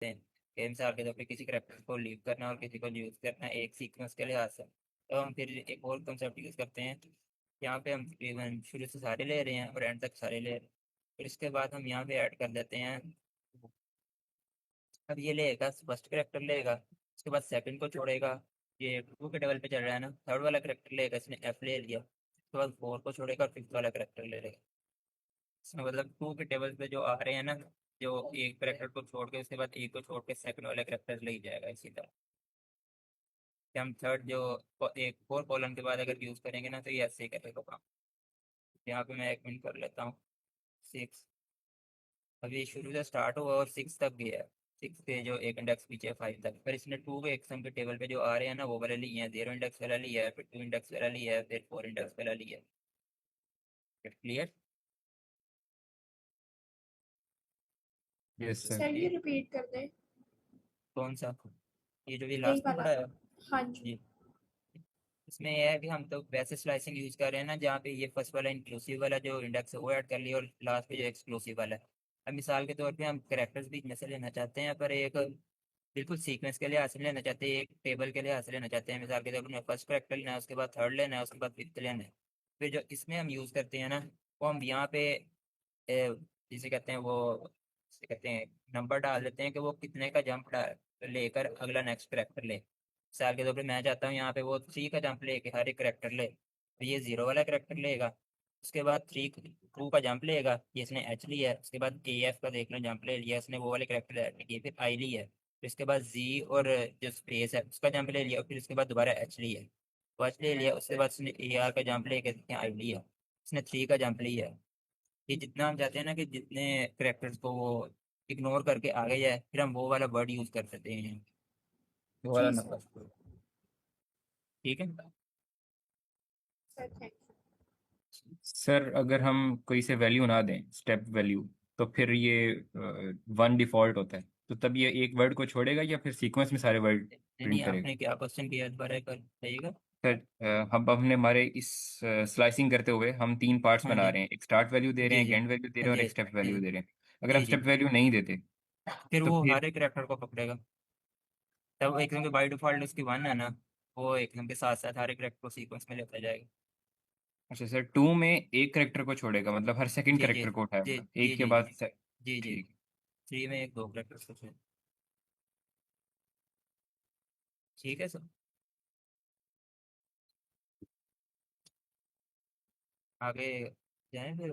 हैं कि मिसाल के तौर पे किसी करेक्टर को लीव करना और किसी को यूज़ करना एक सीक्वेंस के लिहाज से। तो हम फिर एक और कंसेप्ट यूज़ करते हैं। यहाँ पे हम तकरीबन शुरू से सारे ले रहे हैं और एंड तक सारे ले रहे हैं। फिर इसके बाद हम यहाँ पे ऐड कर देते हैं। अब ये लेगा फर्स्ट करेक्टर लेगा, उसके बाद सेकंड को छोड़ेगा। ये टू के टेबल पे चल रहा है ना, थर्ड वाला करेक्टर लेगा, इसने एफ ले लिया, उसके बाद फोर को छोड़ेगा और फिफ्थ वाला करेक्टर ले लेगा। इसमें मतलब टू के टेबल पे जो आ रहे हैं ना, जो एक करेक्टर को छोड़ के उसके बाद एक को छोड़ के सेकंड वाला करेक्टर ले ही जाएगा। इसी तरह कि हम थर्ड जो एक फोर कॉलम के बाद अगर यूज करेंगे ना, तो ये ऐसे ही करेगा काम। यहाँ पे मैं एक मिनट कर लेता हूँ। सिक्स, अभी शुरू से स्टार्ट हुआ और सिक्स तक गया है। सिक्स के जो एक इंडेक्स पीछे है फाइव तक, फिर इसने टू के एक्सम के टेबल पे जो आ रहे हैं ना वो वाले लिए हैं, जीरो इंडेक्स वाला लिया है, फिर टू इंडेक्स वाला लिया है, फिर फोर इंडेक्स वाला लिया है। क्लियर? Yes sir. सर ये रिपीट कर दें। कौन सा? ये जो भी यही लास्ट में वाला। पड़ा है? हाँ जी। जी। इसमें यह है कि हम तो वैसे स्लाइसिंग यूज कर रहे हैं ना, जहाँ पे ये फर्स्ट वाला इंक्लूसिव वाला जो इंडेक्स है वो ऐड कर लिया और लास्ट पे जो एक्सक्लूसिव वाला है। अब मिसाल के तौर पे हम करेक्टर्स भी इनमें से लेना चाहते हैं, पर एक बिल्कुल सीक्वेंस के लिए हासिल लेना चाहते हैं, एक टेबल के लिए हासिल लेना चाहते हैं। मिसाल के तौर पर फर्स्ट करेक्टर लेना है, उसके बाद थर्ड लेना है, उसके बाद फिफ्थ लेना है। फिर जो इसमें हम यूज़ करते हैं ना, वो हम यहाँ पे जिसे कहते हैं वो, जिसे कहते हैं नंबर डाल देते हैं कि वो कितने का जंप लेकर अगला नेक्स्ट करेक्टर ले। मिसाल के तौर पे मैं चाहता हूँ यहाँ पे वो थ्री का जंप लेके हर एक करेक्टर ले, तो ये जीरो वाला करेक्टर लेगा। उसके बाद थ्री टू का जंप लेगा, ये इसने एच लिया है। उसके बाद ए एफ का देख लो जंप ले लिया इसने, वो वाले करेक्टर ऐड किए, फिर आई ली है। फिर इसके बाद जी और जो स्पेस है उसका जंप ले लिया, और फिर उसके बाद दोबारा एच लिया है, वो एच ले लिया। उसके बाद उसने ए आर का जंप लेके आई लिया, उसने थ्री का जंप लिया है। ये जितना हम चाहते हैं ना कि जितने करेक्टर्स को वो इग्नोर करके आगे जाए, फिर हम वो वाला वर्ड यूज कर सकते हैं, वो वाला जी सर। नंबर। ठीक है। Sir thank you. सर अगर हम कोई से वैल्यू ना दें, स्टेप वैल्यू, तो फिर ये वन डिफॉल्ट होता है, तो तब ये एक वर्ड को छोड़ेगा या फिर सीक्वेंस में सारे वर्ड नहीं नहीं, प्रिंट करेगा? आपने क्या क्वेश्चन किया दोबारा कर बताइएगा। सर हम हमने हमारे इस स्लाइसिंग करते हुए हम तीन पार्ट्स हाँ बना जी। रहे हैं, एक स्टार्ट वैल्यू दे रहे जी हैं, एक जी। एंड वैल्यू दे रहे हाँ हैं और जी। एक स्टेप जी वैल्यू दे रहे हैं। अगर हम जी। जी। स्टेप वैल्यू नहीं देते फिर तो वो फिर? हर एक करेक्टर को पकड़ेगा। तब एकदम के बाई डिफॉल्ट उसकी वन है ना, वो एकदम के साथ साथ हर एक करेक्टर को सीक्वेंस में लेता जाएगा। अच्छा सर, टू में एक करेक्टर को छोड़ेगा, मतलब हर सेकंड जी जी। करेक्टर को जी उठाएगा जी। एक के जी बाद जी। जी। ठीक। थ्री में एक दो करेक्टर्स को छोड़। ठीक है सर। आगे जाएं फिर,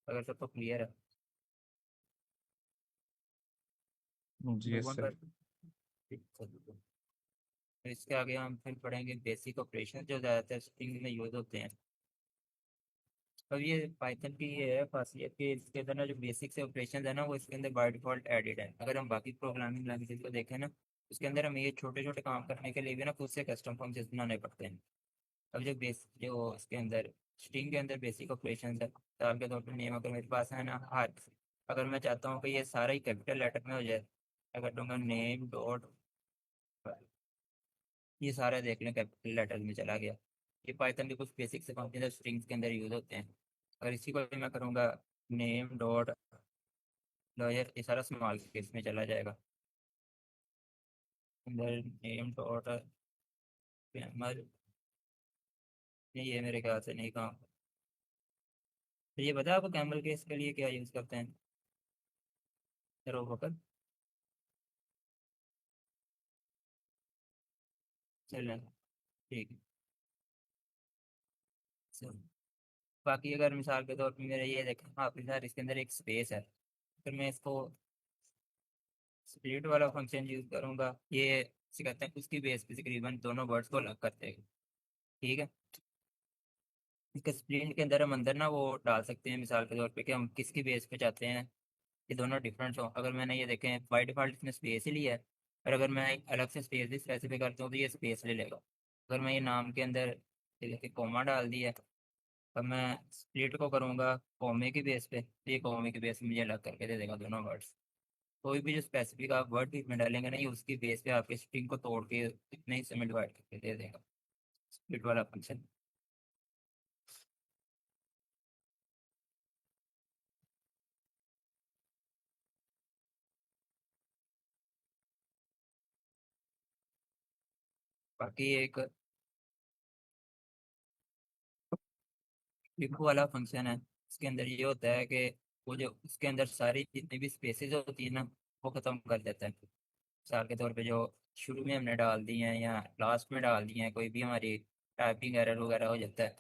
अगर सबको क्लियर है जी तो यस वन सर। पर। तो इसके आगे हम फिर पढ़ेंगे बेसिक ऑपरेशन जो ज़्यादातर स्ट्रिंग में यूज होते हैं। अब ये पाइथन की ये है खासियत कि इसके अंदर ना जो बेसिक से ऑपरेशन है ना वो इसके अंदर बाय डिफॉल्ट एडेड है। अगर हम बाकी प्रोग्रामिंग लैंग्वेज को देखें ना, उसके अंदर हमें ये छोटे छोटे काम करने के लिए भी ना खुद से कस्टम फंक्शन बनाने पड़ते हैं। अब जो जो इसके अंदर स्ट्रिंग के अंदर बेसिक ऑपरेशन है, मिसाल के तौर पर नेम अगर मेरे पास है ना हर, अगर मैं चाहता हूँ कि ये सारा ही कैपिटल लेटर में हो जाए, अगर दूंगा नेम डॉट, ये सारा देख लें कैपिटल लेटर में चला गया। ये पाइथन के कुछ बेसिक से फंक्शन स्ट्रिंग्स के अंदर यूज होते हैं। अगर इसी को भी मैं करूँगा नेम डॉट लॉयर, ये सारा स्मॉल केस में चला जाएगा। अंदर नेम डॉट कैमल, नहीं ये मेरे ख्याल से नहीं काम। तो ये बता आपको कैमल केस के लिए क्या यूज़ करते हैं? जरूर बकर। चलें, ठीक है। चलो। बाकी अगर मिसाल के तौर पर मेरे ये देखें, हाँ फिर इसके अंदर एक स्पेस है, फिर मैं इसको स्प्लिट वाला फंक्शन यूज करूंगा। ये इसे कहते हैं उसकी बेस पे तकरीबन दोनों वर्ड्स को अलग करते हैं। ठीक है। इसके स्प्लिट के अंदर हम अंदर ना वो डाल सकते हैं, मिसाल के तौर पे कि हम किसकी बेस पे चाहते हैं कि दोनों डिफरेंट हो। अगर मैंने ये देखें बाई डिफॉल्ट इसने स्पेस ही लिया है, और अगर मैं एक अलग से स्पेस भी स्पेसिफाई करता हूँ तो ये स्पेस ले लेगा। अगर मैं ये नाम के अंदर ये लेके कोमा डाल दिया, अब मैं स्प्लिट को करूँगा कोमे की बेस पे, तो ये कोमे की बेस पे मुझे अलग करके दे देगा दोनों वर्ड्स। कोई भी जो स्पेसिफिक आप वर्ड भी इसमें डालेंगे ना, ये उसकी बेस पे आपके स्ट्रिंग को तोड़ के इतने हिस्से में डिवाइड करके दे देगा, स्प्लिट वाला फंक्शन। बाकी एक लिप वाला फंक्शन है, इसके अंदर ये होता है कि वो जो उसके अंदर सारी जितनी भी स्पेसेस होती है ना वो ख़त्म कर देता है। मिसाल के तौर पे जो शुरू में हमने डाल दी हैं या लास्ट में डाल दी हैं, कोई भी हमारी टाइपिंग एरर वगैरह हो जाता है,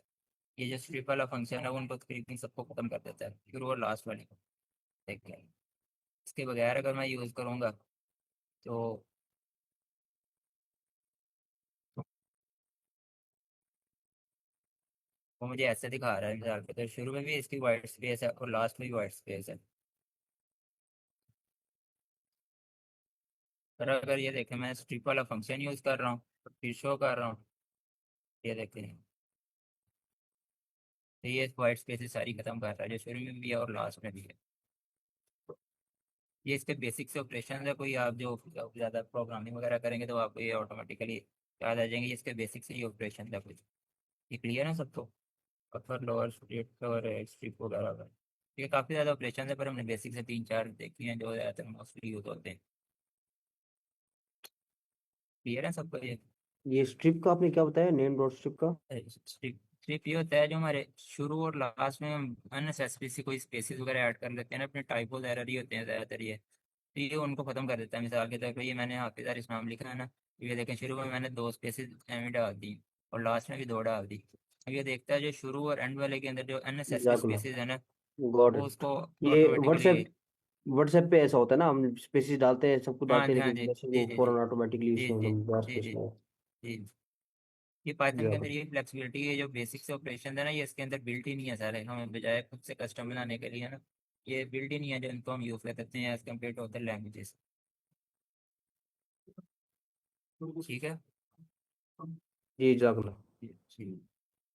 ये जो स्ट्रिप वाला फंक्शन है उनको तकरीबन सबको ख़त्म कर देता है, शुरू और लास्ट वाली को। देखिए इसके बगैर अगर मैं यूज़ करूँगा तो वो मुझे ऐसे दिखा रहा है। मिसाल के तो शुरू में भी इसकी वाइट स्पेस है और लास्ट में भी वाइट स्पेस है। पर अगर ये देखें मैं स्ट्रिप वाला फंक्शन यूज़ कर रहा हूँ तो फिर शो कर रहा हूँ, ये देखें तो ये वाइट स्पेसेस सारी खत्म कर रहा है, जो शुरू में भी है और लास्ट में भी है। ये इसके बेसिक से ऑपरेशन है, कोई आप जो ज़्यादा प्रोग्रामिंग वगैरह करेंगे तो आपको ये ऑटोमेटिकली याद आ जाएंगे। ये इसके बेसिक से ये ऑपरेशन है कुछ। ये क्लियर है सबको? अपर लोअर स्ट्रिप और स्ट्रिप वगैरह का ये काफ़ी ज़्यादा ऑपरेशन है, पर हमने बेसिक से 3-4 देखी हैं जो ज़्यादातर मोस्टली यूज होते हैं। क्लियर है सबको ये? ये स्ट्रिप का आपने क्या बताया, नेम डॉट स्ट्रिप का? स्ट्रिप स्ट्रिप ये होता है जो हमारे शुरू और लास्ट में हम अननेसेसरी से कोई स्पेसिस वगैरह ऐड कर लेते हैं ना, अपने टाइपोज एरर ही होते हैं ज़्यादातर ये, तो ये उनको ख़त्म कर देता है। मिसाल के तौर पर ये मैंने हाफिज़ अरिस नाम लिखा है ना, ये देखें शुरू में मैंने 2 स्पेसिस एम डाल दी और लास्ट में भी 2 डाल दी। अब ये देखता है जो शुरू और एंड वाले के अंदर जो अननेसेसरी जाकुला स्पेसिस है ना गॉड। वो उसको ये ऑटोमेटिकली। व्हाट्सएप पे ऐसा होता है ना, हम स्पेसिस डालते हैं, सब कुछ हाँ डालते हैं, जी, हाँ लेकिन जी, वैसे जी वो जी जी फौरन ऑटोमेटिकली जी उसमें जी हम जी स्पेस जी में। जी। ये पाइथन के अंदर जाकुला ये फ्लेक्सिबिलिटी है, जो बेसिक से ऑपरेशन है ना ये इसके अंदर बिल्ट ही नहीं है सारे, हमें बजाय खुद से कस्टम बनाने के लिए ना ये बिल्ट ही नहीं है जो इनको हम यूज़ कर सकते हैं as compare to other languages. ठीक है। जी जाकुला। जी।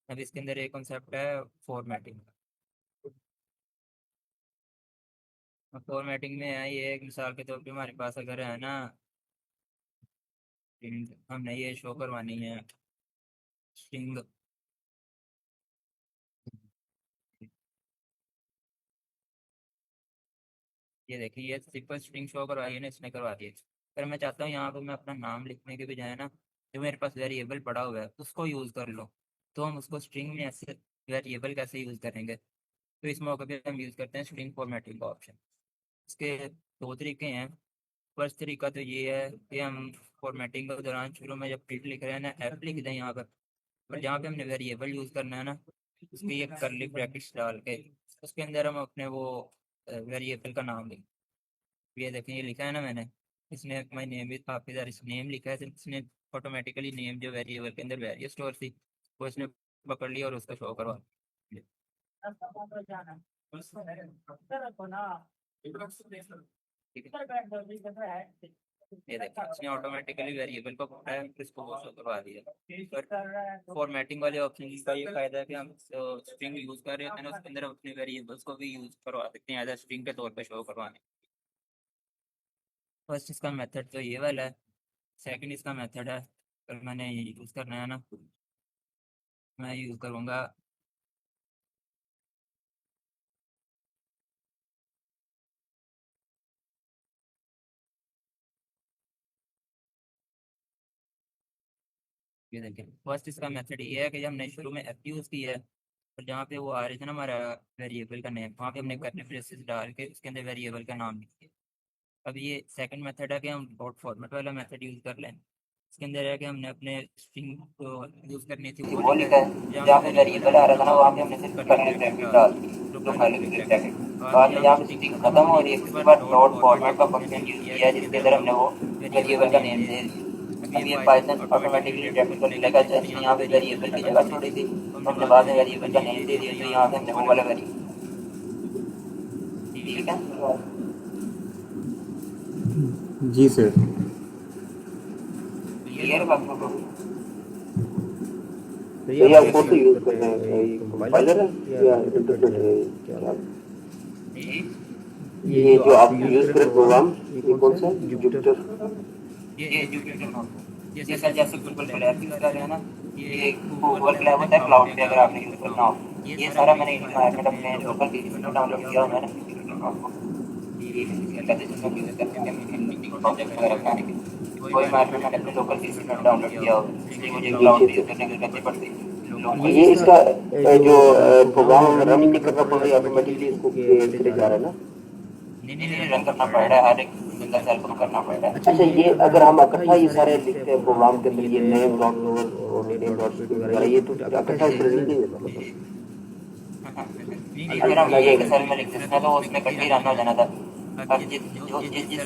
अब इसके अंदर एक कॉन्सेप्ट है फॉर्मेटिंग। फॉर्मेटिंग में है ये एक मिसाल के तौर पे हमारे पास अगर है ना हमने ये शो करवानी है स्ट्रिंग, ये देखिए ये सिंपल स्ट्रिंग शो करवाई है ना, इसने करवा दी है। पर मैं चाहता हूँ यहाँ पे मैं अपना नाम लिखने के बजाय ना जो मेरे पास वेरिएबल पड़ा हुआ है उसको यूज़ कर लो, तो हम उसको स्ट्रिंग में ऐसे वेरिएबल कैसे यूज़ करेंगे? तो इस मौके पे हम यूज़ करते हैं स्ट्रिंग फॉर्मेटिंग का ऑप्शन। इसके 2 तरीके हैं। फर्स्ट तरीका तो ये है कि हम फॉर्मेटिंग के दौरान शुरू में जब प्रिंट लिख रहे हैं ना एफ लिख दें यहाँ पर जहाँ पे हमने वेरिएबल यूज़ करना है ना उसकी एक करली ब्रैकेट्स डाल के उसके अंदर हम अपने वो वेरिएबल का नाम लिखें। ये देखें ये लिखा है ना मैंने, इसने माई नेम इज हाफिज और इस नेम लिखा है, तो इसने ऑटोमेटिकली नेम जो वेरिएबल के अंदर वैल्यू स्टोर थी वो इसने पकड़ लिया और उसका शो करवा दिया। ठीक है, ये देखिए इसने ऑटोमेटिकली वेरिएबल को पकड़ा है फिर इसको वो शो करवा दिया। पर फॉर्मेटिंग वाले ऑप्शन का ये फायदा है कि हम स्ट्रिंग यूज़ कर रहे हैं ना उसके अंदर अपने वेरिएबल्स को भी यूज़ करवा सकते हैं एज अ स्ट्रिंग के तौर पर शो करवाने। फर्स्ट इसका मेथड तो ये वाला है। सेकंड इसका मेथड है अगर मैंने यूज़ करना है ना मैं यूज़ करूँगा ये देखिए फर्स्ट इसका मेथड ये है कि हमने शुरू में एफ यूज़ किया है और जहाँ पे वो आ रही थी ना हमारा वेरिएबल का नेम वहाँ पे हमने करली ब्रेसेस डाल के उसके अंदर वेरिएबल का नाम लिख दिया। अब ये सेकंड मेथड है कि हम डॉट फॉर्मेट वाला मेथड यूज़ कर लें। इसके अंदर है कि हमने अपने स्ट्रिंग को यूज़ करनी थी वो लिखा है जहाँ पे वेरिएबल आ रहा था ना वहाँ पे हमने सिर्फ करली ब्रैकेट डाल दी जो खाली ब्रैकेट बाद में जहाँ पे स्ट्रिंग खत्म हो रही है उसके बाद डॉट फॉर्मेट का फंक्शन यूज़ किया है जिसके अंदर हमने वो वेरिएबल का नेम दे दिया। अब ये पाइथन ऑटोमेटिकली डिटेक्ट कर लेगा कि इसने यहाँ पे वेरिएबल की जगह छोड़ी थी तो हमने बाद में वेरिएबल का नेम दे दिया तो यहाँ से हमने वो वाला वेरिएबल। ठीक है जी सर। क्लियर बात को? तो ये ये आप आप कौन सा यूज कर रहे ये हैं, कंपाइलर कंपाइलर है या इंटरप्रेटर है? क्या ये जो आप यूज कर रहे प्रोग्राम ये कौन सा है? जुपिटर। ये जुपिटर नोटबुक ये सर जैसे गूगल क्लैब यूज़ कर रहे हैं ना, ये गूगल क्लैब होता है क्लाउड पे अगर आपने यूज़ करना हो। ये सारा मैंने इन्वायरमेंट अपने लोकल पीसी में डाउनलोड किया हुआ है ना जुपिटर नोटबुक। ये कहते हैं जिसमें यूज़ करते हैं प्रोजेक्ट वगैरह बनाने के लिए। वही मार्केट मैंने अपने लोकल पीसी में डाउनलोड किया हो, इसलिए मुझे क्लाउड यूज करने की जरूरत नहीं पड़ती। ये इसका जो प्रोग्राम रनिंग नहीं करना पड़ रहा है ऑटोमेटिकली इसको करे जा रहा है ना। नहीं रन करना पड़ रहा है, हर एक सिंगल सेल को करना पड़ रहा है। अच्छा ये अगर हम इकट्ठा ये सारे लिखते हैं प्रोग्राम के अंदर ये नेम डॉट लोअर और नेम डॉट वगैरह ये तो इकट्ठा रिजल्ट नहीं देता मतलब। अगर हम एक सेल में लिखते हैं तो उसमें कहीं रन हो जाना था, पर जिस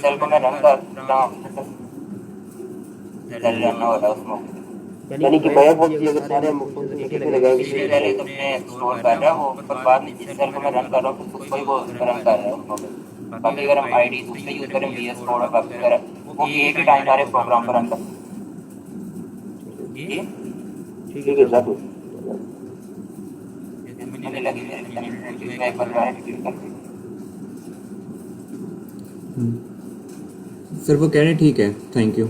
सेल को मैं रन कर रहा हूँ सेल रन हो रहा है उसमें, यानी कि मैं बहुत अगर सारे हम लिखने लगाएंगे इसलिए पहले तो मैं स्टोर कर रहा हूँ, पर बाद में जिस सेल को मैं रन कर रहा हूँ उसको ही वो रन कर रहा है उसको। बाकी अगर हम आईडी उसमें यूज करें VS कोड और बाकी वगैरह वो भी एक ही टाइम सारे प्रोग्राम पर रन कर। जी ठीक है सर। मुझे लगी मैं एक बार रिपीट कर सर वो कह रहे हैं ठीक है, थैंक यू।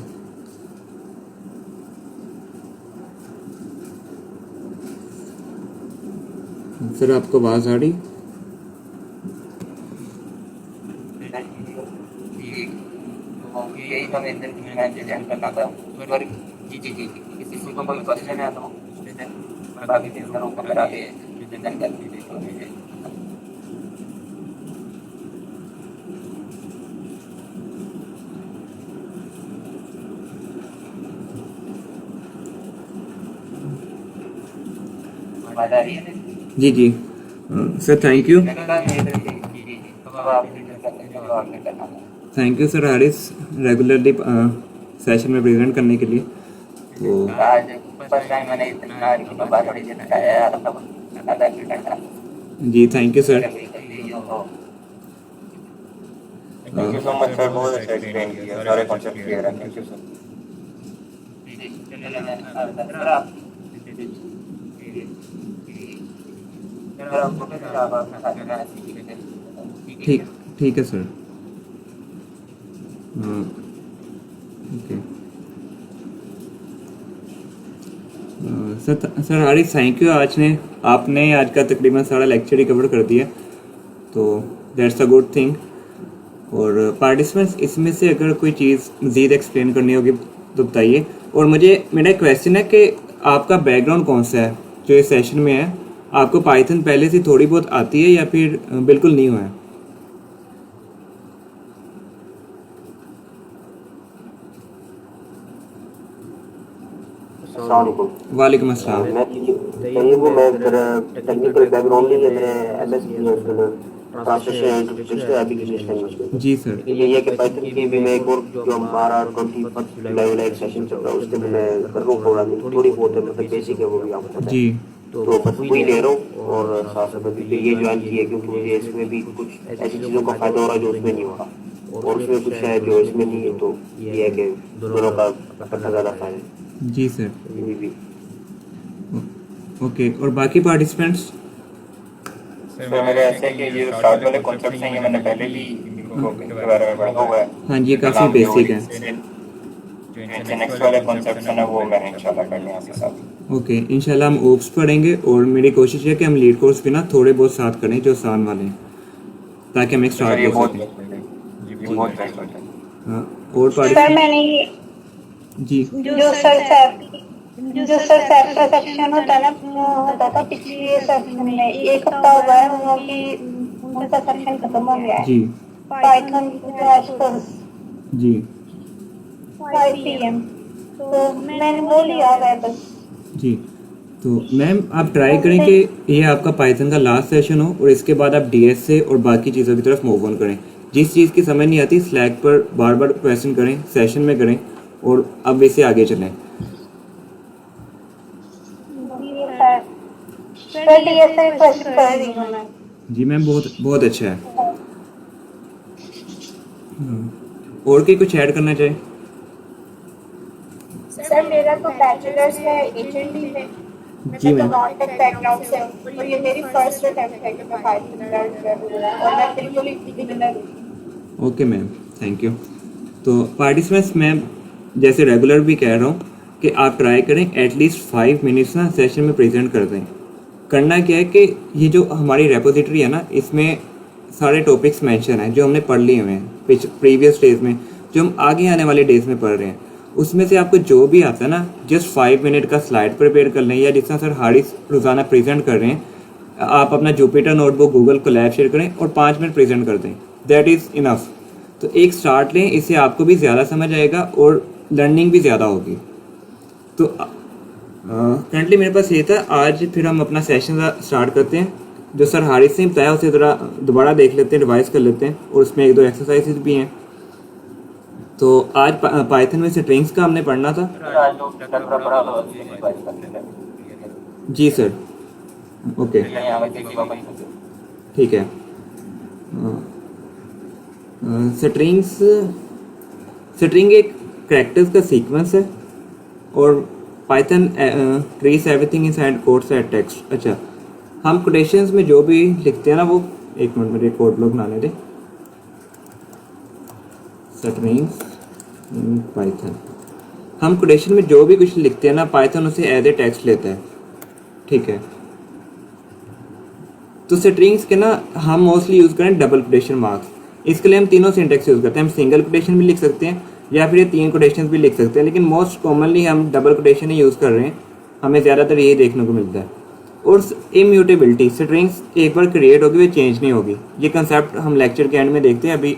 सर आपको आवाज़ आ रही? यही तो मैं डिजाइन करना था। जी किसी को कोई क्वेश्चन है तो बाकी चीज़ों को करा के डिजाइन कर दीजिए। आवाज़ आ रही है? जी sir thank you. Thank you sir Haris regularly session में प्रेजेंट करने के लिए। तो आज फर्स्ट टाइम मैंने इतना बात थोड़ी देर बताया आधा घंटा। जी thank you sir. Thank you so much sir, बहुत अच्छा एक्सप्लेन किया, सारे कॉन्सेप्ट क्लियर है। Thank you sir. ठीक है sir. Okay sir Haris thank you. आपने आज का तकरीबन सारा लेक्चर ही कवर कर दिया, तो दैट्स अ गुड थिंग। और पार्टिसिपेंट्स इसमें से अगर कोई चीज़ मज़ीद एक्सप्लेन करनी होगी तो बताइए। और मेरा क्वेश्चन है कि आपका बैकग्राउंड कौन सा है जो इस सेशन में है? आपको पाइथन पहले से थोड़ी बहुत आती है या फिर बिल्कुल नहीं हुआ है? वालेकुम अस्सलाम। मैं टेक्निकल बैकग्राउंड नहीं है, मेरे MS translation interpretation application language में। जी सर। ये है कि पाइथन की भी मैं एक और जो हमारा 21st जुलाई वाला एक सेशन चल रहा है उसके में मैं कर रहा हूँ प्रोग्रामिंग थोड़ी बहुत है, मतलब बेसिक है वो भी आपको पता है। जी तो बस वही ले रहा हूँ और साथ साथ में फिर ये ज्वाइन किया क्योंकि मुझे इसमें भी कुछ ऐसी चीज़ों का फायदा हो रहा है जो उसमें नहीं हो रहा और उसमें कुछ है जो इसमें नहीं है, तो ये है कि दोनों का इकट्ठा ज़्यादा फायदा है। जी सर। जी ओके और बाकी पार्टिसिपेंट्स? सर मेरे ऐसे कि ये स्टार्ट वाले कॉन्सेप्ट्स हैं ये मैंने पहले भी इनके बारे में पढ़ा हुआ है। हाँ जी, ये काफ़ी बेसिक है। जो नेक्स्ट वाले कॉन्सेप्ट्स हैं ना वो मैंने इंशाल्लाह करने हैं आपके साथ। ओके इंशाल्लाह हम ओप्स पढ़ेंगे और मेरी कोशिश है कि हम लीड कोर्स भी ना थोड़े बहुत साथ करें जो आसान वाले हैं ताकि हम एक सर स्टार्ट ये हो बहुत सके। ये बहुत बेस्ट होता है। हाँ और सर पार्टिसिपेंट? मैंने जी जो सर सैप का सेक्शन होता था पिछली सेक्शन में 1 हफ्ता हुआ है वो कि उनका सेक्शन खत्म हो गया है। जी पाइथन जी 5 PM तो मैंने वो लिया हुआ है बस। जी तो मैम आप ट्राई करें कि ये आपका पाइथन का लास्ट सेशन हो और इसके बाद आप DS से और बाकी चीज़ों की तरफ मूव ऑन करें। जिस चीज़ की समझ नहीं आती स्लैक पर बार बार क्वेश्चन करें, सेशन में करें और अब वैसे आगे चलें। जी मैम बहुत अच्छा है। और कोई कुछ ऐड करना चाहे? सर मेरा तो बैचलर्स है HND में, जी मैं तो मैम। नॉन-टेक बैकग्राउंड से हूँ और ये मेरी फर्स्ट अटेम्प्ट है कि मैं पाइथन लर्न कर रही हूँ और मैं बिल्कुल ही बिगिनर हूँ। Okay ma'am thank you. तो पार्टिसिपेंट्स मैम जैसे रेगुलर भी कह रहा हूँ कि आप ट्राई करें एटलीस्ट 5 मिनट्स ना सेशन में प्रेजेंट कर दें। करना क्या है कि ये जो हमारी रेपोजिटरी है ना इसमें सारे टॉपिक्स मेंशन हैं जो हमने पढ़ लिए हुए हैं प्रीवियस डेज में, जो हम आगे आने वाले डेज में पढ़ रहे हैं। उसमें से आपको जो भी आता है ना, जस्ट 5 मिनट का स्लाइड प्रिपेयर कर लें, या जिस तरह सर हारिस रोज़ाना प्रेजेंट कर रहे हैं, आप अपना Jupyter notebook Google Colab share करें और 5 मिनट प्रेजेंट कर दें, दैट इज़ इनफ। तो एक स्टार्ट लें, इससे आपको भी ज़्यादा समझ आएगा और लर्निंग भी ज़्यादा होगी। तो करंटली मेरे पास ये था। आज फिर हम अपना सेशन स्टार्ट करते हैं। जो सर हारिस ने बताया उसे ज़रा दोबारा देख लेते हैं, रिवाइज कर लेते हैं, और उसमें 1-2 एक्सरसाइजेज भी हैं। तो आज पाइथन में स्ट्रिंग्स का हमने पढ़ना था। जी सर, ओके, ठीक है। स्ट्रिंग एक कैरेक्टर्स का सीक्वेंस है, और Python treats everything inside quotes at text. अच्छा, हम कोटेशंस में जो भी लिखते हैं ना, वो एक मिनट मेरे कोड ब्लॉक बनाने दें। स्ट्रिंग्स इन पाइथन, हम कोटेशन में जो भी कुछ लिखते हैं ना, पाइथन उसे एज ए टेक्स्ट लेता है, ठीक है। तो स्ट्रिंग्स के ना हम मोस्टली यूज़ करें डबल कोटेशन मार्क्स। इसके लिए हम तीनों सिंटेक्स यूज़ करते हैं। हम सिंगल कोटेशन भी लिख सकते हैं, या फिर ये 3 कोटेशन भी लिख सकते हैं, लेकिन मोस्ट कॉमनली हम डबल कोटेशन ही यूज़ कर रहे हैं। हमें ज़्यादातर यही देखने को मिलता है। और इम्यूटेबिलिटी, स्ट्रिंग्स एक बार क्रिएट होगी, वे चेंज नहीं होगी। ये कंसेप्ट हम लेक्चर के एंड में देखते हैं, अभी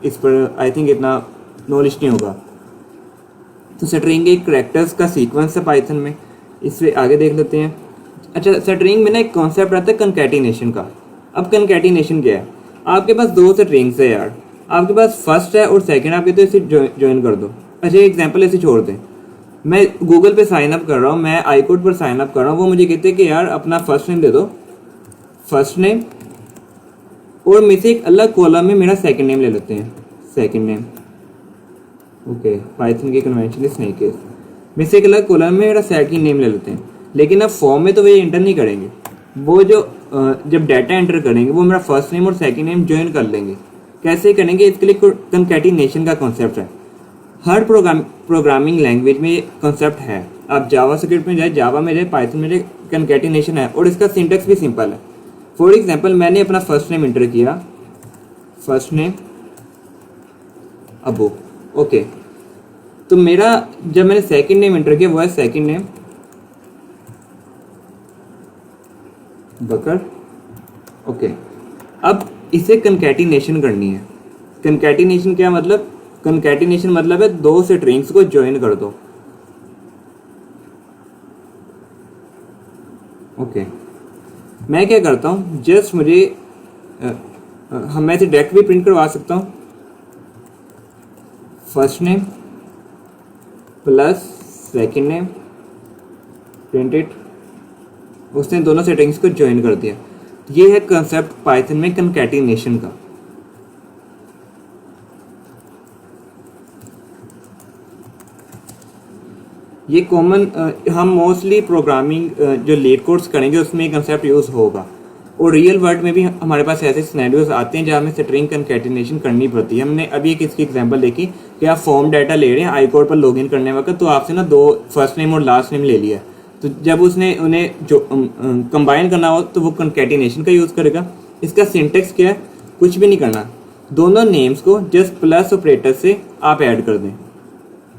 इस पर आई थिंक इतना नॉलेज नहीं होगा। तो स्ट्रिंग एक कैरेक्टर्स का सीक्वेंस है पाइथन में, इससे आगे देख लेते हैं। अच्छा, स्ट्रिंग में ना एक कॉन्सेप्ट आता है कंकैटिनेशन का। अब कंकैटिनेशन क्या है? आपके पास 2 स्ट्रिंग्स है यार, आपके पास फर्स्ट है और सेकंड, आप कहते हो इसे ज्वाइन कर दो। अच्छा, एग्जांपल ऐसे छोड़ दें, मैं गूगल पे साइन अप कर रहा हूँ, मैं आईकोड पर साइन अप कर रहा हूँ, वो मुझे कहते हैं कि यार अपना फर्स्ट नेम दे दो, फर्स्ट नेम, और में से एक अलग कॉलम में मेरा सेकंड नेम ले लेते हैं, सेकंड नेम। ओके, पाइथन की कन्वेंशन इज नहीं केस, में से एक अलग कॉलम में मेरा सेकंड नेम ले लेते हैं। लेकिन अब फॉर्म में तो वे इंटर नहीं करेंगे, वो जो जब डाटा एंटर करेंगे वो मेरा फर्स्ट नेम और सेकंड नेम ज्वाइन कर लेंगे। कैसे करेंगे? इसके लिए कंकैटिनेशन का कॉन्सेप्ट है। हर प्रोग्रामिंग लैंग्वेज में ये कॉन्सेप्ट है। आप जावा स्क्रिप्ट में जाए, जावा में जाए, पाइथन में जाए, कंकैटिनेशन है, और इसका सिंटेक्स भी सिंपल है। फॉर एग्जांपल, मैंने अपना फर्स्ट नेम इंटर किया, फर्स्ट नेम अबू, ओके। तो मेरा जब मैंने सेकंड नेम इंटर किया वो है सेकंड नेम बकर, ओके। अब इसे कंकैटिनेशन करनी है। कंकैटिनेशन क्या मतलब? कंकैटिनेशन मतलब है 2 स्ट्रिंग्स को ज्वाइन कर दो, ओके। मैं क्या करता हूँ, जस्ट मुझे मैं इसे डायरेक्ट भी प्रिंट करवा सकता हूँ, first name plus second name, print it. उसने दोनों सेटिंग्स को ज्वाइन कर दिया। ये है कंसेप्ट पाइथन में कंकैटिनेशन का। ये कॉमन हम मोस्टली प्रोग्रामिंग जो लेट कोर्स करेंगे उसमें ये कंसेप्ट यूज़ होगा, और रियल वर्ल्ड में भी हमारे पास ऐसे सिनेरियोज आते हैं जहाँ हमें स्ट्रिंग कंकैटिनेशन करनी पड़ती है। हमने अभी एक इसकी एग्जांपल देखी कि आप फॉर्म डाटा ले रहे हैं आईकोड पर लॉगिन करने वक्त, तो आपसे ना 2 फर्स्ट नेम और लास्ट नेम ले लिया, तो जब उसने उन्हें जो कंबाइन करना हो तो वो कंकैटिनेशन का यूज़ करेगा। इसका सिंटेक्स क्या है? कुछ भी नहीं करना, दोनों नेम्स को जस्ट प्लस ऑपरेटर से आप ऐड कर दें,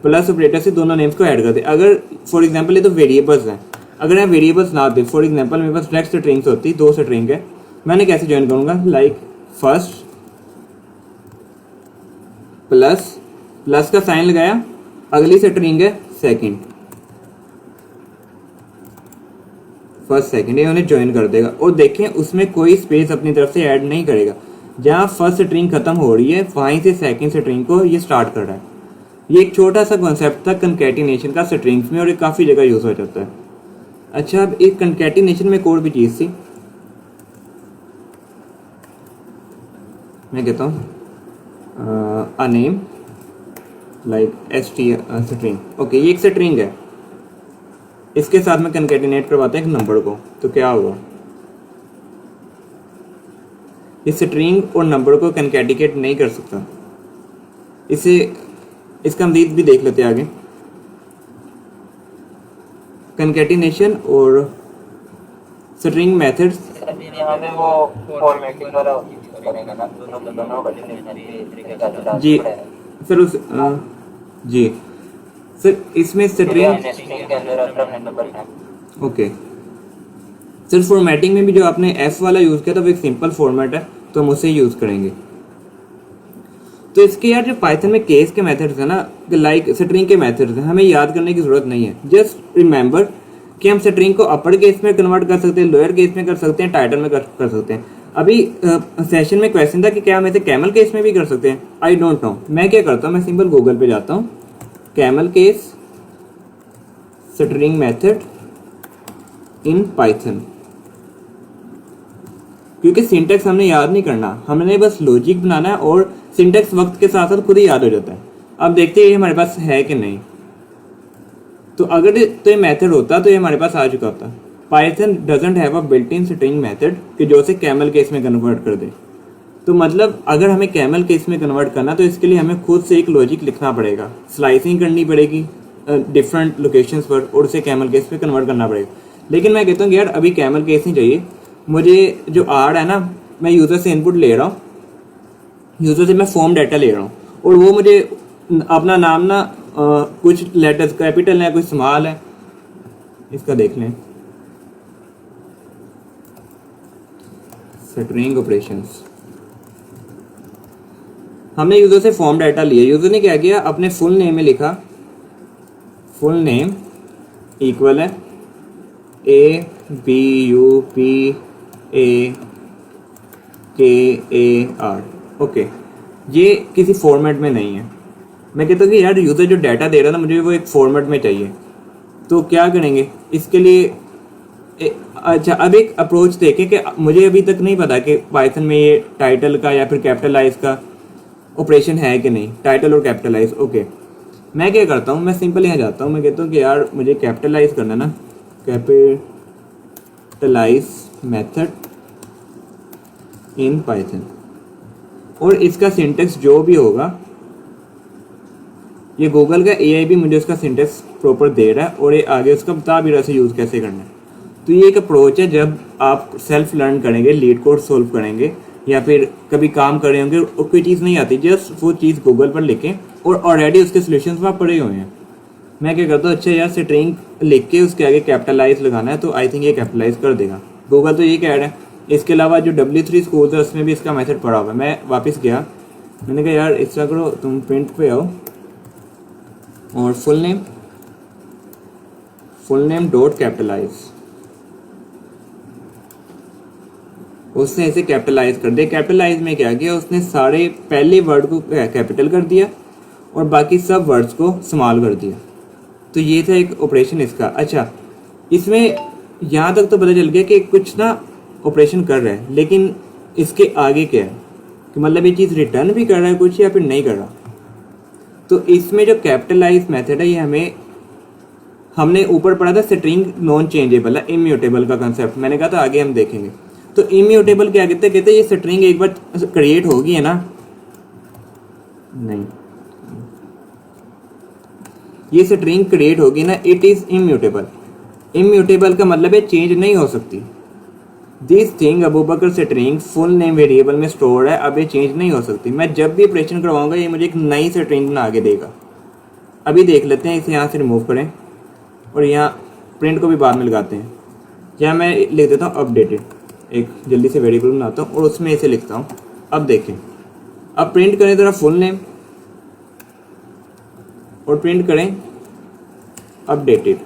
प्लस ऑपरेटर से दोनों नेम्स को ऐड कर दें। अगर फॉर एग्जांपल ये तो वेरिएबल्स हैं, अगर मैं वेरिएबल्स ना दें, फॉर एग्जांपल मेरे पास डायरेक्ट स्ट्रिंग्स होती, 2 स्ट्रिंग है, मैंने कैसे ज्वाइन करूँगा? लाइक फर्स्ट प्लस, प्लस का साइन लगाया, अगली स्ट्रिंग है सेकंड, फर्स्ट सेकंड, ये उन्हें ज्वाइन कर देगा। और देखें उसमें कोई स्पेस अपनी तरफ से ऐड नहीं करेगा। जहाँ फर्स्ट स्ट्रिंग खत्म हो रही है वहीं से सेकंड स्ट्रिंग को ये स्टार्ट कर रहा है। ये एक छोटा सा कॉन्सेप्ट था कंकैटिनेशन का स्ट्रिंग्स में, और ये काफ़ी जगह यूज़ हो जाता है। अच्छा, अब एक कंकैटिनेशन में एक और भी चीज़ थी, मैं कहता हूँ a name like string, okay. ये एक स्ट्रिंग है, इसके साथ में कंकैटिनेट करवाते हैं एक नंबर को, तो क्या होगा? इस स्ट्रिंग और नंबर को कंकैटिनेट नहीं कर सकता। इसे इसका मज़ीद भी देख लेते हैं आगे। कंकैटिनेशन और स्ट्रिंग मेथड्स, जी सर, जी सर इसमें स्ट्रिंग स्ट्रिंग के अंदर अल्टरनेट नंबर है। ओके सर, फॉर्मेटिंग में भी जो आपने एफ वाला यूज़ किया था वो एक सिंपल फॉर्मेट है, तो हम उसे यूज़ करेंगे। तो इसके यार जो पाइथन में केस के मेथड्स है ना, लाइक स्ट्रिंग के मेथड्स हैं, हमें याद करने की ज़रूरत नहीं है। जस्ट रिमेंबर कि हम स्ट्रिंग को अपर केस में कन्वर्ट कर सकते हैं, लोअर केस में कर सकते हैं, टाइटल में कर सकते हैं। अभी सेशन में क्वेश्चन था कि क्या हम इसे कैमल केस में भी कर सकते हैं। I don't know. मैं क्या करता हूँ, मैं सिंपल गूगल पे जाता हूँ, camel case string method in Python, क्योंकि सिंटेक्स हमने याद नहीं करना, हमने बस लॉजिक बनाना है और सिंटेक्स वक्त के साथ साथ खुद ही याद हो जाता है। अब देखते हैं हमारे पास है कि नहीं। तो अगर तो ये मेथड होता तो ये हमारे पास आ चुका होता। Python doesn't have a built in string method कि जो उसे कैमल केस में कन्वर्ट कर दे। तो मतलब अगर हमें कैमल केस में कन्वर्ट करना तो इसके लिए हमें खुद से एक लॉजिक लिखना पड़ेगा, स्लाइसिंग करनी पड़ेगी डिफरेंट लोकेशंस पर और उसे कैमल केस में कन्वर्ट करना पड़ेगा। लेकिन मैं कहता हूँ कि यार अभी कैमल केस नहीं चाहिए मुझे। जो आर है ना, मैं यूज़र से इनपुट ले रहा हूँ, यूज़र से मैं फॉर्म डाटा ले रहा हूँ और वो मुझे अपना नाम ना कुछ लेटर्स कैपिटल है, कुछ स्मॉल है, इसका देख लें। स्ट्रिंग ऑपरेशंस, हमने यूज़र से फॉर्म डाटा लिया। यूज़र ने क्या किया, अपने फुल नेम में लिखा, फुल नेम इक्वल है ABUPAKAR। ओके, ये किसी फॉर्मेट में नहीं है। मैं कहता हूँ कि यार यूज़र जो डाटा दे रहा है ना, मुझे वो एक फॉर्मेट में चाहिए। तो क्या करेंगे इसके लिए? अच्छा, अब एक अप्रोच देखें कि मुझे अभी तक नहीं पता कि पाइथन में ये टाइटल का या फिर कैपिटलाइज का ऑपरेशन है कि नहीं, टाइटल और कैपिटलाइज। ओके, मैं क्या करता हूँ, मैं सिंपल यहाँ जाता हूँ, मैं कहता हूँ कि यार मुझे कैपिटलाइज करना ना, कैपिटलाइज मेथड इन पाइथन, और इसका सिंटेक्स जो भी होगा, ये गूगल का AI भी मुझे उसका सिंटेक्स प्रॉपर दे रहा है और ये आगे उसका बता भी रहा है यूज़ कैसे करना है। तो ये एक अप्रोच है जब आप सेल्फ लर्न करेंगे, लीड कोड सोल्व करेंगे या फिर कभी काम कर रहे होंगे और कोई चीज़ नहीं आती, जस्ट वो चीज़ गूगल पर लिखें और ऑलरेडी उसके सोल्यूशंस वहाँ पड़े हुए हैं। मैं क्या करता हूँ, अच्छा यार स्ट्रिंग लिख के उसके आगे कैपिटलाइज लगाना है, तो आई थिंक ये कैपिटलाइज कर देगा। गूगल तो ये कह रहा है। इसके अलावा जो W3 स्कूल है उसमें भी इसका मेथड पड़ा हुआ है। मैं वापस गया, मैंने कहा यार इस तरह करो, तुम प्रिंट पे आओ और फुल नेम डॉट कैपिटलाइज, उसने इसे कैपिटलाइज कर दिया। कैपिटलाइज में क्या किया, उसने सारे पहले वर्ड को कैपिटल कर दिया और बाकी सब वर्ड्स को स्मॉल कर दिया। तो ये था एक ऑपरेशन इसका। अच्छा, इसमें यहाँ तक तो पता चल गया कि कुछ ना ऑपरेशन कर रहा है, लेकिन इसके आगे क्या है कि मतलब ये चीज़ रिटर्न भी कर रहा है कुछ या फिर नहीं कर रहा। तो इसमें जो कैपिटलाइज मेथड है ये हमने ऊपर पढ़ा था स्ट्रिंग नॉन चेंजेबल है, इम्यूटेबल का कंसेप्ट। मैंने कहा था आगे हम देखेंगे। तो इम्यूटेबल क्या कहते हैं, ये स्ट्रिंग एक बार क्रिएट होगी है ना, नहीं, ये स्ट्रिंग क्रिएट होगी ना, इट इज इम्यूटेबल। इम्यूटेबल का मतलब है चेंज नहीं हो सकती। This thing Abubakar string full name variable में स्टोर है, अब ये चेंज नहीं हो सकती। मैं जब भी ऑपरेशन करवाऊंगा ये मुझे एक नई स्ट्रिंग बना के देगा। अभी देख लेते हैं, इसे यहाँ से रिमूव करें और यहाँ प्रिंट को भी बाद में लगाते हैं। यहाँ मैं लिख देता हूँ अपडेटेड, एक जल्दी से वेरिएबल बनाता हूँ और उसमें इसे लिखता हूँ। अब देखें, अब प्रिंट करें ज़रा फुल नेम और प्रिंट करें अपडेटेड।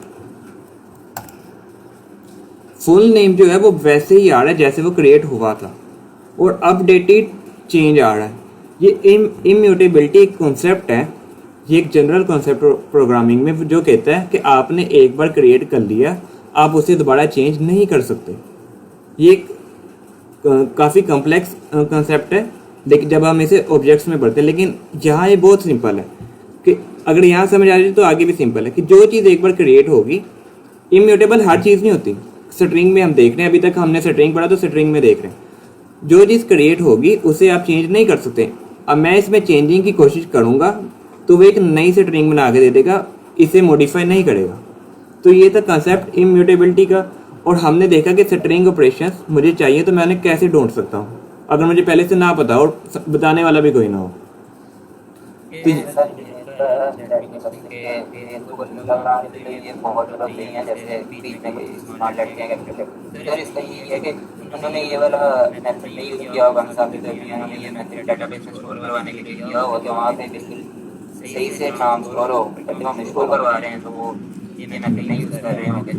फुल नेम जो है वो वैसे ही आ रहा है जैसे वो क्रिएट हुआ था और अपडेटेड चेंज आ रहा है। ये इम्यूटेबिलिटी एक कॉन्सेप्ट है, ये एक जनरल कॉन्सेप्ट प्रोग्रामिंग में जो कहता है कि आपने एक बार क्रिएट कर लिया, आप उसे दोबारा चेंज नहीं कर सकते। ये एक काफ़ी कॉम्प्लेक्स कॉन्सेप्ट है, लेकिन जब हम इसे ऑब्जेक्ट्स में पढ़ते हैं, लेकिन यहाँ ये बहुत सिंपल है कि अगर यहाँ समझ आ रही है तो आगे भी सिंपल है कि जो चीज़ एक बार क्रिएट होगी, इम्यूटेबल हर चीज़ नहीं होती। स्ट्रिंग में हम देख रहे हैं, अभी तक हमने स्ट्रिंग पढ़ा तो स्ट्रिंग में देख रहे हैं, जो चीज़ क्रिएट होगी उसे आप चेंज नहीं कर सकते। अब मैं इसमें चेंजिंग की कोशिश करूँगा तो वो एक नई स्ट्रिंग बना के दे देगा, इसे मॉडिफाई नहीं करेगा। तो ये था कंसेप्ट इम्यूटेबिलिटी का। और हमने देखा कि स्ट्रिंग ऑपरेशंस मुझे चाहिए तो मैं उन्हें कैसे ढूंढ सकता हूँ अगर मुझे पहले से ना पता और बताने वाला भी कोई ना हो। फेसबुक इंस्टाग्राम पे ये बहुत ज़्यादा सही है, जैसे बीच में कोई स्मार्ट लड़कियाँ करते थे। सर इसका ये है कि उन्होंने ये वाला मेथड नहीं यूज़ किया होगा, साबित करके उन्होंने ये मेथड डेटाबेस में स्टोर करवाने के लिए किया हो, तो वहाँ पे बिल्कुल सही से नाम स्टोर हो। जब हम इसको करवा रहे हैं तो वो ये मेथड नहीं यूज़ कर रहे होंगे।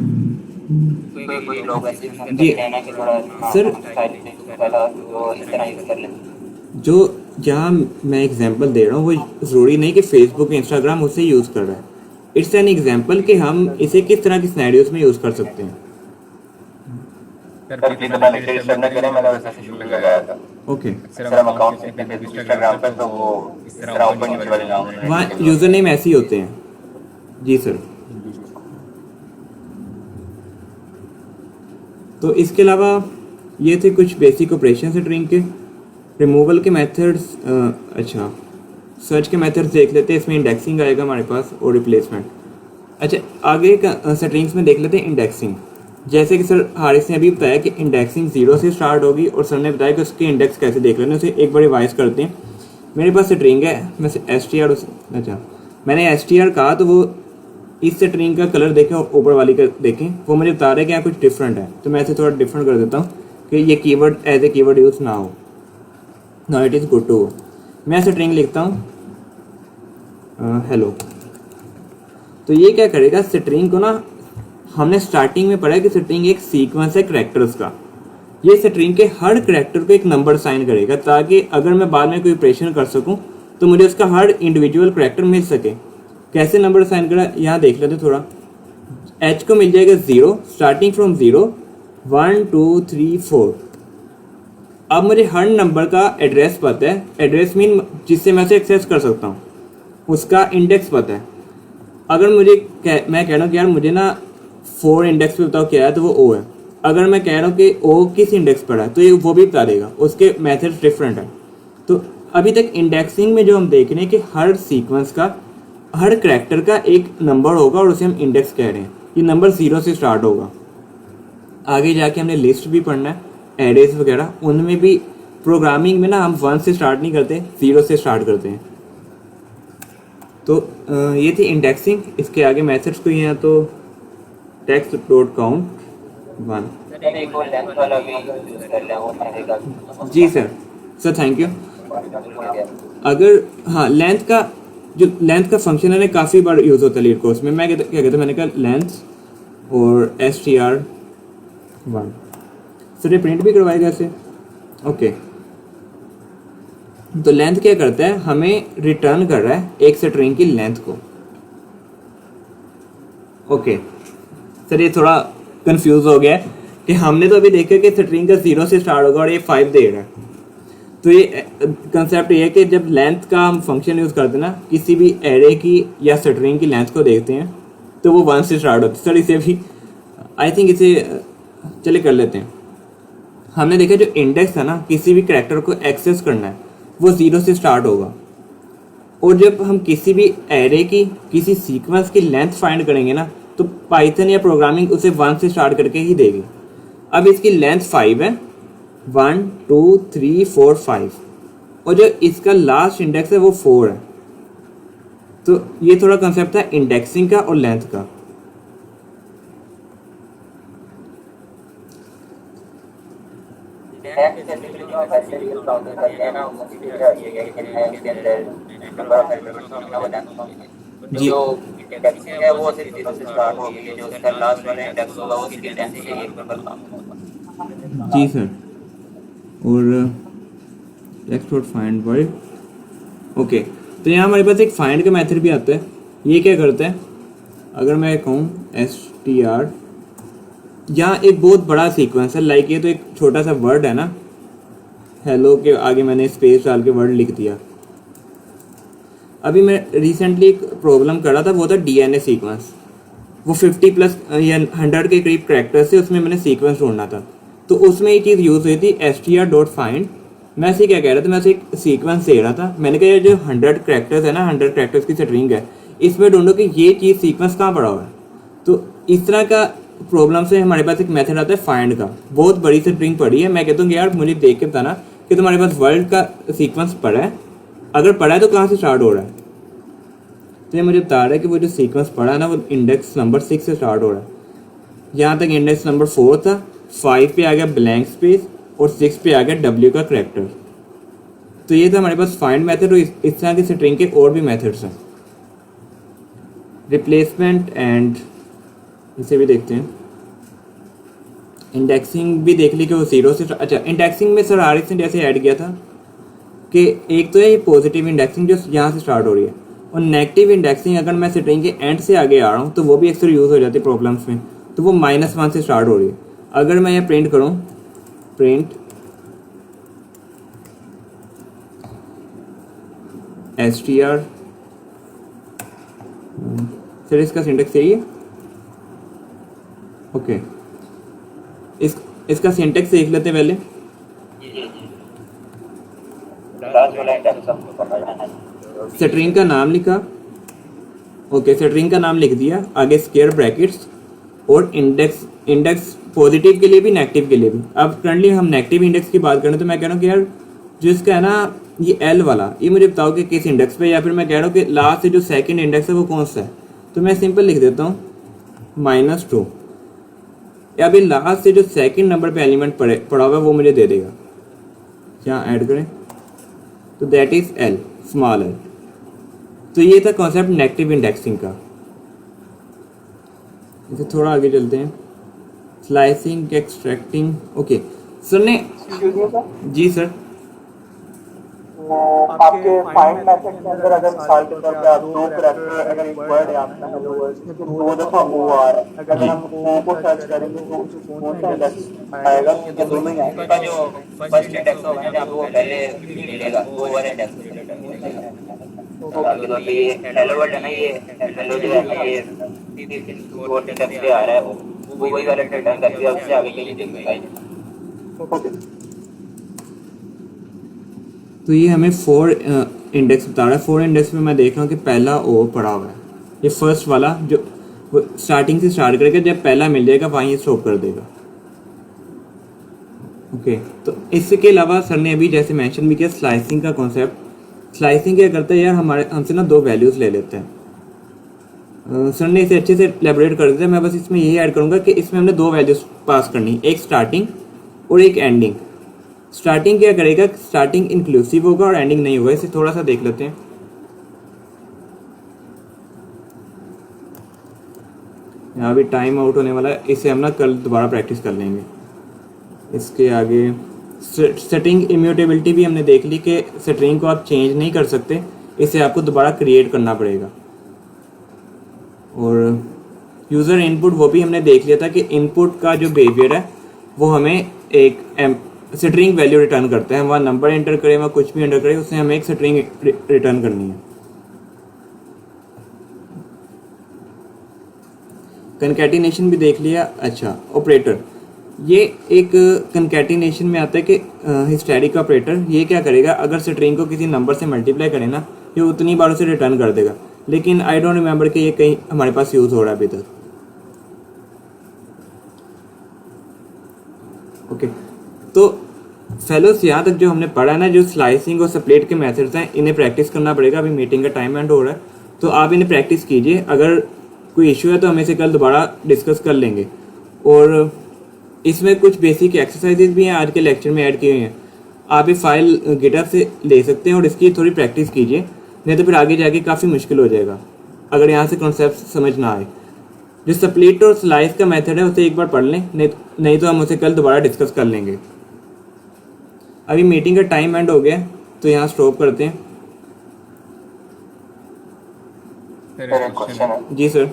कोई लोग ऐसे जी कहना कि थोड़ा सर, पहला जो इस तरह यूज़ कर लें। जो जहाँ मैं एग्जांपल दे रहा हूँ वो ज़रूरी नहीं कि फेसबुक इंस्टाग्राम उसे यूज़ कर रहा है। इट्स एन एग्जांपल कि हम इसे किस तरह के सिनेरियोज में यूज़ कर सकते हैं। सर जितना लेक्चर सर ने करे मैंने वैसे शुरू पे लगाया था। ओके, सर हम अकाउंट से फेसबुक इंस्टाग्राम पर तो वो इस तरह ऊपर नीचे वाले नाम वहाँ यूज़र नेम ऐसे ही होते हैं। जी सर। तो इसके अलावा ये थे कुछ बेसिक ऑपरेशन स्ट्रिंग के। रिमूवल के मेथड्स, अच्छा सर्च के मेथड्स देख लेते हैं। इसमें इंडेक्सिंग आएगा हमारे पास और रिप्लेसमेंट। अच्छा आगे का स्ट्रिंग्स में देख लेते हैं इंडेक्सिंग। जैसे कि सर हारिस ने अभी बताया कि इंडेक्सिंग 0 से स्टार्ट होगी और सर ने बताया कि उसके इंडेक्स कैसे देख लेना, उसे एक बार रिवाइज करते हैं। मेरे पास स्ट्रिंग है, मैं str अच्छा मैंने str कहा तो वो इस स्ट्रिंग का कलर देखें और ऊपर वाली का देखें, वो मुझे बता रहा है कि यहाँ कुछ डिफरेंट है। तो मैं इसे थोड़ा डिफरेंट कर देता हूँ कि ये keyword as a keyword use ना हो। Now it is good to go. मैं स्ट्रिंग लिखता हूँ हेलो। तो ये क्या करेगा, स्ट्रिंग को ना हमने स्टार्टिंग में पढ़ा कि स्ट्रिंग एक सीक्वेंस है करैक्टर्स का। ये स्ट्रिंग के हर करैक्टर को एक नंबर साइन करेगा ताकि अगर मैं बाद में कोई ऑपरेशन कर सकूं तो मुझे उसका हर इंडिविजुअल करैक्टर मिल सके। कैसे नंबर साइन करा यहाँ देख लेते थोड़ा। एच को मिल जाएगा 0 स्टार्टिंग फ्रॉम 0 1 2 3 4। अब मुझे हर नंबर का एड्रेस पता है। एड्रेस मीन जिससे मैं उसे एक्सेस कर सकता हूँ, उसका इंडेक्स पता है। अगर मैं कह रहा हूँ कि यार मुझे ना 4 इंडेक्स पे बताओ क्या है, तो वो O है। अगर मैं कह रहा हूँ कि O किस इंडेक्स पर है तो ये वो भी बता देगा। उसके मेथड्स डिफरेंट है। तो अभी तक इंडेक्सिंग में जो हम देख रहे हैं कि हर सीक्वेंस का हर करैक्टर का एक नंबर होगा और उसे हम इंडेक्स कह रहे हैं। ये नंबर 0 से स्टार्ट होगा। आगे जाके हमने लिस्ट भी पढ़ना है, एरेज वगैरह। उनमें भी प्रोग्रामिंग में ना हम 1 से स्टार्ट नहीं करते, 0 से स्टार्ट करते हैं। तो ये थी इंडेक्सिंग। इसके आगे मेथड्स कोई हैं तो टेक्स्ट डॉट काउंट 1। जी सर, थैंक यू। अगर हाँ लेंथ का फंक्शन है ना काफ़ी बार यूज़ होता है लीड कोर्स में। मैं क्या कहता मैंने कहा लेंथ और str1। सर ये प्रिंट भी करवाएगा ऐसे। ओके, तो लेंथ क्या करता है, हमें रिटर्न कर रहा है एक स्ट्रिंग की लेंथ को। ओके सर ये थोड़ा कंफ्यूज हो गया है कि हमने तो अभी देखा कि स्ट्रिंग का 0 से स्टार्ट होगा और ये 5 दे रहा है। तो ये कंसेप्ट ये है कि जब लेंथ का हम फंक्शन यूज़ करते हैं ना, किसी भी एरे की या स्ट्रिंग की लेंथ को देखते हैं तो वो 1 से स्टार्ट होती है। सर इसे भी आई थिंक इसे चले कर लेते हैं। हमने देखा जो इंडेक्स है ना, किसी भी करैक्टर को एक्सेस करना है वो 0 से स्टार्ट होगा। और जब हम किसी भी एरे की किसी सीक्वेंस की लेंथ फाइंड करेंगे ना, तो पाइथन या प्रोग्रामिंग उसे 1 से स्टार्ट करके ही देगी। अब इसकी लेंथ 5 है, 1 2 3 4 5, और जो इसका लास्ट इंडेक्स है वो 4 है। तो ये थोड़ा कंसेप्ट है इंडेक्सिंग का और लेंथ का। जी वो सिर्फ 0 से स्टार्ट होगी, जो उसका लास्ट वाला इंडेक्स होगा वो उसकी लेंथ से 1 पर काम होगा। जी सर। और text dot find word. Okay, तो यहाँ हमारे पास एक फाइंड का मेथड भी आता है। ये क्या करता है, अगर मैं कहूँ str, यहाँ एक बहुत बड़ा सीक्वेंस है। लाइक ये तो एक छोटा सा वर्ड है ना, हेलो के आगे मैंने स्पेस डाल के वर्ड लिख दिया। अभी मैं रिसेंटली एक प्रॉब्लम कर रहा था, वो था DNA सीक्वेंस। वो 50 प्लस या 100 के करीब करैक्टर्स से उसमें मैंने सीक्वेंस ढूंढना था। तो उसमें ये चीज़ यूज़ हुई थी str.find। मैं ऐसे क्या कह रहा था, मैं ऐसे एक सीक्वेंस दे रहा था। मैंने कहा ये जो 100 करैक्टर्स है ना, 100 करैक्टर्स की स्ट्रिंग है, इसमें ढूंढो कि ये चीज़ सीक्वेंस कहाँ पड़ा हुआ है। तो इस तरह का प्रॉब्लम से हमारे पास एक मेथड आता है फाइंड का। बहुत बड़ी स्ट्रिंग पड़ी है, मैं कहता हूँ कि यार मुझे देख के बताना कि तुम्हारे पास वर्ल्ड का सीक्वेंस पड़ा है। अगर पड़ा है तो कहाँ से स्टार्ट हो रहा है। तो ये मुझे बता रहा है कि वो जो सीक्वेंस पढ़ा है ना वो इंडेक्स नंबर 6 से स्टार्ट हो रहा है। यहाँ तक इंडेक्स नंबर 4 था, 5 पे आ गया ब्लैंक स्पेस और 6 पे आ गया W का करेक्टर। तो ये था हमारे पास फाइंड मेथड और इस तरह की स्ट्रिंग के और भी मेथड्स हैं। रिप्लेसमेंट एंड इसे भी देखते हैं। इंडेक्सिंग भी देख ली कि वो 0 से, अच्छा इंडेक्सिंग में सर आरिफ ने जैसे ऐड किया था कि एक तो है ये पॉजिटिव इंडेक्सिंग जो यहाँ से स्टार्ट हो रही है, और नेगेटिव इंडेक्सिंग अगर मैं स्ट्रिंग के एंड से आगे आ रहा हूँ तो वो भी अक्सर यूज़ हो जाती है प्रॉब्लम्स में, तो वो -1 से स्टार्ट हो रही है। अगर मैं ये प्रिंट करूँ, प्रिंट str, सर इसका सिंटेक्स यही है, ओके इसका सिंटेक्स देख लेते हैं पहले। लास्ट वाला इंडेक्स आपको पकड़ना है। स्ट्रिंग का नाम लिखा, ओके स्ट्रिंग का नाम लिख दिया, आगे स्क्वायर ब्रैकेट्स और इंडेक्स पॉजिटिव के लिए भी नेगेटिव के लिए भी। अब करंटली हम नेगेटिव इंडेक्स की बात करें तो मैं कह रहा हूँ कि यार जो इसका है ना ये L वाला, ये मुझे बताओ कि किस इंडेक्स पे, या फिर मैं कह रहा हूँ कि लास्ट से जो सेकंड इंडेक्स है वो कौन सा है। तो मैं सिंपल लिख देता हूँ -2, या अभी लास्ट से जो सेकंड नंबर पे एलिमेंट पड़ा हुआ है वो मुझे दे देगा। क्या ऐड करें, तो that is L, small l। तो ये था कॉन्सेप्ट नेगेटिव इंडेक्सिंग का। इसे थोड़ा आगे चलते हैं, स्लाइसिंग, एक्सट्रैक्टिंग। ओके सर ने, जी सर, आपके फाइंड मेथड के अंदर अगर मिसाल के तौर पे आप दो करैक्टर, अगर एक वर्ड है आपका हेलो वर्ड में तो 2 दफा ओ आ रहा है, अगर हम ओ को सर्च करेंगे तो उसको कौन सा इंडेक्स आएगा, या दोनों ही आएंगे? का जो फर्स्ट इंडेक्स होगा ना वो पहले मिलेगा, ओवर इंडेक्स आगे तो ये हेलो वर्ड है ना, ये हेलो जो है ना ये फोर्थ इंडेक्स पे आ रहा है, वो वही वाला रिटर्न करके उससे आगे के लिए देखेगा। तो ये हमें 4 इंडेक्स बता रहा है। 4 इंडेक्स में मैं देख रहा हूँ कि पहला ओ पड़ा हुआ है, ये फर्स्ट वाला जो स्टार्टिंग से स्टार्ट करेगा, जब पहला मिल जाएगा वहीं स्टॉप कर देगा। ओके तो इसके अलावा सर ने अभी जैसे मेंशन भी किया स्लाइसिंग का कॉन्सेप्ट। स्लाइसिंग क्या करता है यार, हमारे हमसे ना 2 वैल्यूज़ ले लेते हैं। सर ने इसे अच्छे से एलेबोरेट कर दिया, मैं बस इसमें यही ऐड करूँगा कि इसमें हमने 2 वैल्यूज़ पास करनी, एक स्टार्टिंग और एक एंडिंग। स्टार्टिंग क्या करेगा, स्टार्टिंग इंक्लूसिव होगा और एंडिंग नहीं होगा। इसे थोड़ा सा देख लेते हैं। यहाँ भी टाइम आउट होने वाला है, इसे हम ना कल दोबारा प्रैक्टिस कर लेंगे। इसके आगे स्ट्रिंग इम्यूटेबिलिटी भी हमने देख ली कि स्ट्रिंग को आप चेंज नहीं कर सकते, इसे आपको दोबारा क्रिएट करना पड़ेगा। और यूज़र इनपुट वो भी हमने देख लिया था कि इनपुट का जो बिहेवियर है वो हमें एक स्ट्रिंग वैल्यू रिटर्न करता है। वहाँ नंबर एंटर करें, वहाँ कुछ भी एंटर करें, उससे हमें एक स्ट्रिंग रिटर्न करनी है। कंकैटिनेशन भी देख लिया। अच्छा ऑपरेटर, ये एक कंकैटिनेशन में आता है कि हिस्टेरिक ऑपरेटर ये क्या करेगा, अगर स्ट्रिंग को किसी नंबर से मल्टीप्लाई करें ना, ये उतनी बार उसे रिटर्न कर देगा। लेकिन आई डोंट रिमेंबर कि ये कहीं हमारे पास यूज़ हो रहा है अभी तक। ओके तो फेलोस यहाँ तक जो हमने पढ़ा है ना, जो स्लाइसिंग और स्प्लिट के मेथड्स हैं, इन्हें प्रैक्टिस करना पड़ेगा। अभी मीटिंग का टाइम एंड हो रहा है तो आप इन्हें प्रैक्टिस कीजिए। अगर कोई इशू है तो हम इसे कल दोबारा डिस्कस कर लेंगे। और इसमें कुछ बेसिक एक्सरसाइजेज भी हैं आज के लेक्चर में ऐड किए हुए हैं, आप ये फाइल गिटहब से ले सकते हैं और इसकी थोड़ी प्रैक्टिस कीजिए, नहीं तो फिर आगे जाके काफ़ी मुश्किल हो जाएगा अगर यहाँ से कॉन्सेप्ट समझ ना आए। जो स्प्लिट और स्लाइस का मेथड है उसे एक बार पढ़ लें, नहीं तो हम उसे कल दोबारा डिस्कस कर लेंगे। अभी मीटिंग का टाइम एंड हो गया तो यहाँ स्टॉप करते हैं। सर, क्वेश्चन है जी सर।